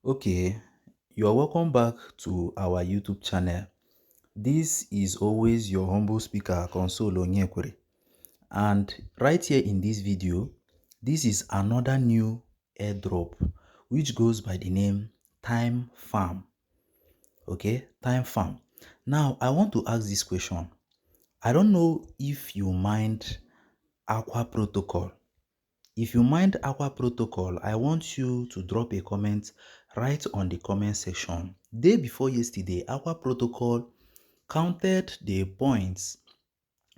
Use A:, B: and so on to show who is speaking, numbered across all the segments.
A: Okay, you're welcome back to our YouTube channel. This is always your humble speaker, Consolo Onyekwere. And right here in this video, this is another new airdrop, which goes by the name Time Farm. Okay, Time Farm. Now, I want to ask this question. I don't know if you mind Aqua Protocol. If you mind Aqua Protocol, I want you to drop a comment right on the comment section. Day before yesterday, Aqua Protocol counted the points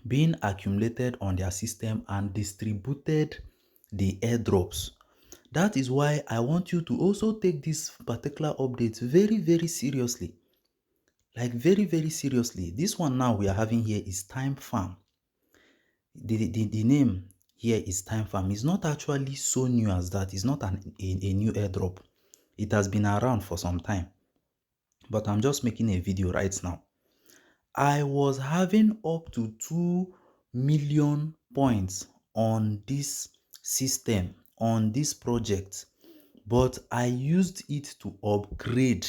A: being accumulated on their system and distributed the airdrops. That is why I want you to also take this particular update very, very seriously. Like very seriously. This one now we are having here is Time Farm. The name here is Time Farm. It's not actually so new as that. It's not a new airdrop. It has been around for some time. But I'm just making a video right now. I was having up to 2 million points on this system, on this project. But I used it to upgrade.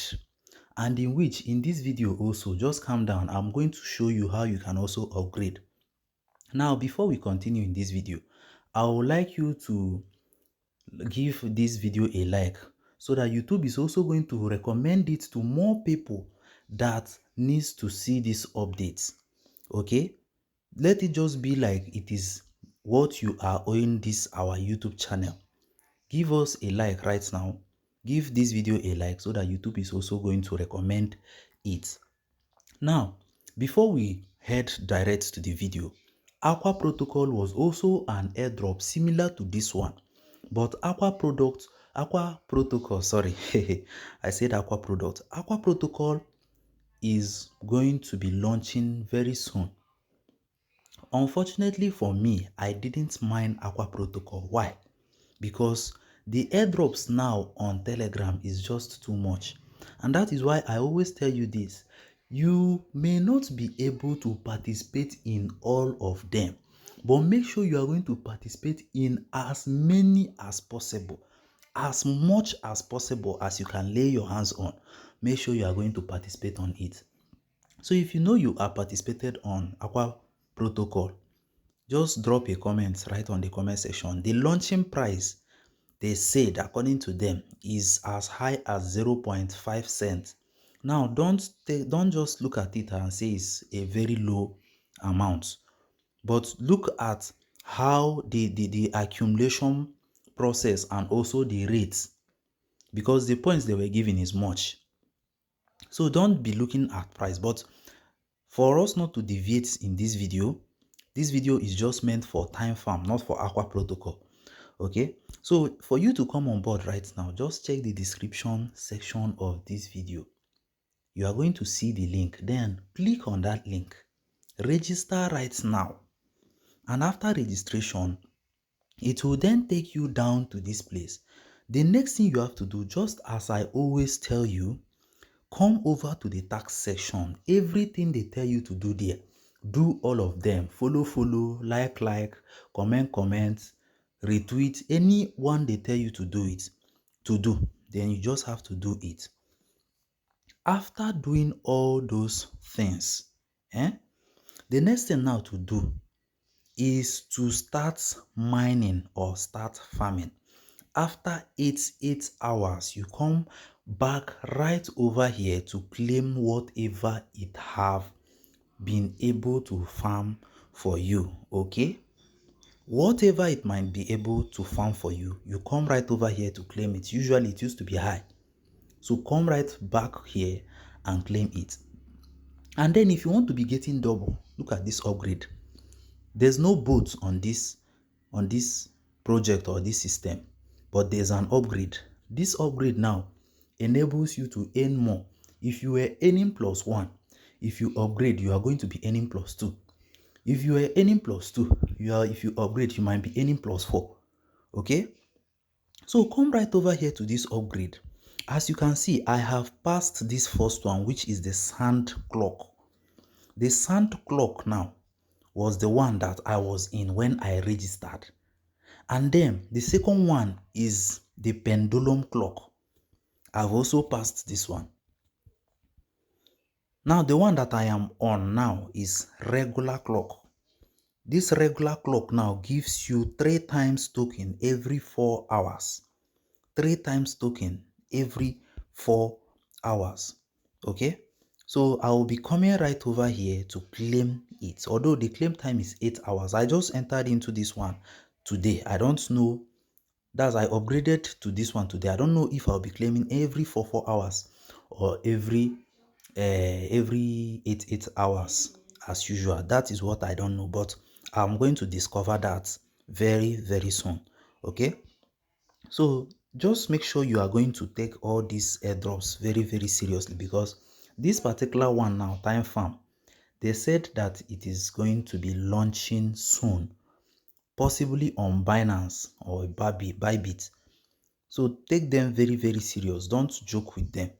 A: And in this video also, just calm down. I'm going to show you how you can also upgrade. Now, before we continue in this video, I would like you to give this video a like so that YouTube is also going to recommend it to more people that needs to see these updates. Okay, let it just be like it is what you are owing this our YouTube channel. Give us a like right now. Give this video a like so that YouTube is also going to recommend it. Now, before we head direct to the video, Aqua Protocol was also an airdrop similar to this one, but Aqua Protocol, sorry, I said Aqua Product. Aqua Protocol is going to be launching very soon. Unfortunately for me, I didn't mind Aqua Protocol. Why? Because the airdrops now on Telegram is just too much. And that is why I always tell you this. You may not be able to participate in all of them, but make sure you are going to participate in as many as possible. As much as possible as you can lay your hands on, make sure you are going to participate on it. So if you know you are participated on Aqua Protocol, just drop a comment right on the comment section. The launching price, they said, according to them, is as high as 0.5 cents. Now, don't just look at it and say it's a very low amount, but look at how the accumulation process and also the rates, because the points they were giving is much. So don't be looking at price. But for us not to deviate in this video is just meant for Time Farm, not for Aqua Protocol. Okay, so for you to come on board right now, just check the description section of this video. You are going to see the link, then click on that link, register right now, and after registration it will then take you down to this place. The next thing you have to do, just as I always tell you, come over to the tax section. Everything they tell you to do there, do all of them. Follow, like, comment, retweet. Anyone they tell you to do it, then you just have to do it. After doing all those things, the next thing now to do is to start mining or start farming. After 8 hours, you come back right over here to claim whatever it have been able to farm for you. Okay, whatever it might be able to farm for you, you come right over here to claim it. Usually it used to be high, so come right back here and claim it. And then if you want to be getting double, look at this upgrade. There's no boats on this project or this system, but there's an upgrade. This upgrade now enables you to earn more. If you were earning +1, if you upgrade, you are going to be earning +2. If you are earning +2, if you upgrade, you might be earning +4. Okay, so come right over here to this upgrade. As you can see, I have passed this first one, which is the sand clock. The sand clock now was the one that I was in when I registered. And then the second one is the pendulum clock. I've also passed this one. Now the one that I am on now is regular clock. This regular clock now gives you 3 times token every 4 hours. 3 times token every 4 hours. Okay, so I will be coming right over here to claim it. Although the claim time is 8 hours, I just entered into this one today. I don't know, that's I upgraded to this one today. I don't know if I'll be claiming every 4 hours or every 8 hours as usual. That is what I don't know, but I'm going to discover that very soon. Okay, so just make sure you are going to take all these airdrops very seriously, because this particular one now, time farm, they said that it is going to be launching soon, possibly on Binance or Bybit. So take them very serious. Don't joke with them.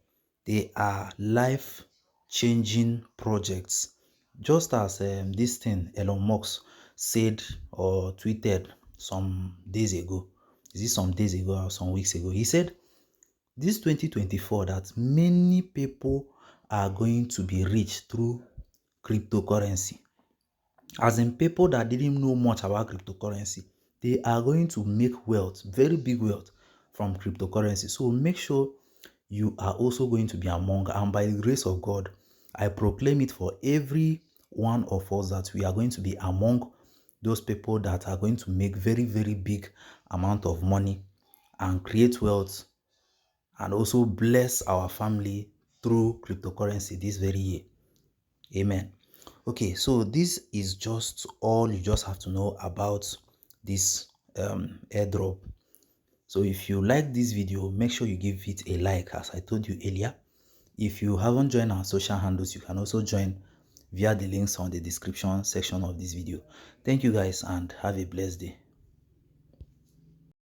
A: They are life changing projects. Just as this thing Elon Musk said or tweeted some days ago. Is it some days ago or some weeks ago? He said this 2024 that many people are going to be rich through cryptocurrency. As in, people that didn't know much about cryptocurrency, they are going to make wealth, very big wealth, from cryptocurrency. So make sure you are also going to be among, and by the grace of God, I proclaim it for every one of us that we are going to be among those people that are going to make very big amount of money and create wealth, and also bless our family through cryptocurrency this very year. Amen. Okay, so this is just all you just have to know about this airdrop. So if you like this video, make sure you give it a like, as I told you earlier. If you haven't joined our social handles, you can also join via the links on the description section of this video. Thank you guys, and have a blessed day.